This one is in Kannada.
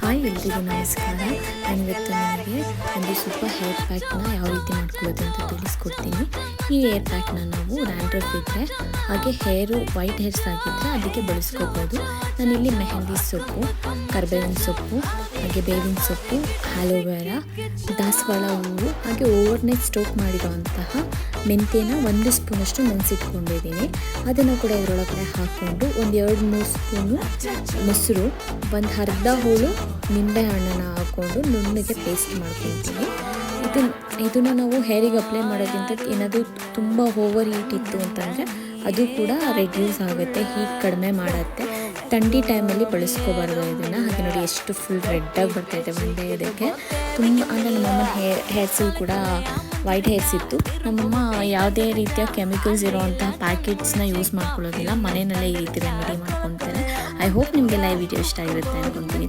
ಹಾಯ್ ಎಲ್ರಿಗೂ ನಮಸ್ಕಾರ. ನಾನಿವತ್ತು ನಿಮಗೆ ಒಂದು ಸೂಪರ್ ಹೇರ್ ಪ್ಯಾಕ್ನ ಯಾವ ರೀತಿ ಮಾಡ್ಕೊಳ್ಳೋದು ಅಂತ ತಿಳಿಸ್ಕೊಡ್ತೀನಿ. ಈ ಹೇರ್ ಪ್ಯಾಕ್ನ ನಾವು ಡ್ಯಾಂಡ್ರಫ್ ಇದ್ದರೆ ಹಾಗೆ ಹೇರು ವೈಟ್ ಹೇರ್ಸ್ ಆಗಿದ್ದರೆ ಅದಕ್ಕೆ ಬಳಸ್ಕೋಬೋದು. ನಾನಿಲ್ಲಿ ಮೆಹಂದಿ ಸೊಪ್ಪು, ಕರ್ಬೇವಿನ ಸೊಪ್ಪು, ಹಾಗೆ ಬೇವಿನ ಸೊಪ್ಪು, ಆಲೋವೆರಾ, ದಾಸವಾಳ ಹೂವು, ಹಾಗೆ ಓವರ್ನೈಟ್ ಸ್ಟೋಕ್ ಮಾಡಿರೋಂತಹ ಮೆಂತ್ಯನ 1 ಸ್ಪೂನಷ್ಟು ನೆನೆಸಿಟ್ಕೊಂಡಿದ್ದೀನಿ. ಅದನ್ನು ಕೂಡ ಇದರೊಳಗಡೆ ಹಾಕ್ಕೊಂಡು ಒಂದು 2-3 ಸ್ಪೂನು ಮೊಸರು, ಒಂದು ಅರ್ಧ ಹೋಳು ನಿಂಬೆ ಹಣ್ಣನ್ನು ಹಾಕ್ಕೊಂಡು ನುಣ್ಣಗೆ ಪೇಸ್ಟ್ ಮಾಡ್ಕೊಳ್ತೀನಿ. ಇದನ್ನು ನಾವು ಹೇರಿಗೆ ಅಪ್ಲೈ ಮಾಡೋದ್ರಿಂದ ಏನಾದರೂ ತುಂಬ ಓವರ್ ಹೀಟ್ ಇತ್ತು ಅಂತಂದರೆ ಅದು ಕೂಡ ರೆಡ್ಯೂಸ್ ಆಗುತ್ತೆ, ಹೀಟ್ ಕಡಿಮೆ ಮಾಡುತ್ತೆ. ಥಂಡಿ ಟೈಮಲ್ಲಿ ಬಳಸ್ಕೋಬಾರ್ದು ಇದನ್ನು. ಹಾಗೆ ನೋಡಿ ಎಷ್ಟು ಫುಲ್ ರೆಡ್ಡಾಗಿ ಬರ್ತಾಯಿದೆ ಒಂದೇ ಇದಕ್ಕೆ. ತುಂಬ ಅಂದರೆ ನಮ್ಮಮ್ಮ ಹೇರ್ಸು ಕೂಡ ವೈಟ್ ಹೇರ್ಸ್ ಇತ್ತು. ನಮ್ಮಮ್ಮ ಯಾವುದೇ ರೀತಿಯ ಕೆಮಿಕಲ್ಸ್ ಇರೋವಂಥ ಪ್ಯಾಕೆಟ್ಸ್ನ ಯೂಸ್ ಮಾಡ್ಕೊಳ್ಳೋದಿಲ್ಲ, ಮನೆಯಲ್ಲೇ ಈ ರೀತಿ ರೆಮಿಡಿ ಮಾಡ್ಕೊತಾರೆ. ಐ ಹೋಪ್ ನಿಮಗೆಲ್ಲ ಈ ವಿಡಿಯೋ ಇಷ್ಟ ಆಗಿರುತ್ತೆ ಅಂದ್ಕೊತೀನಿ.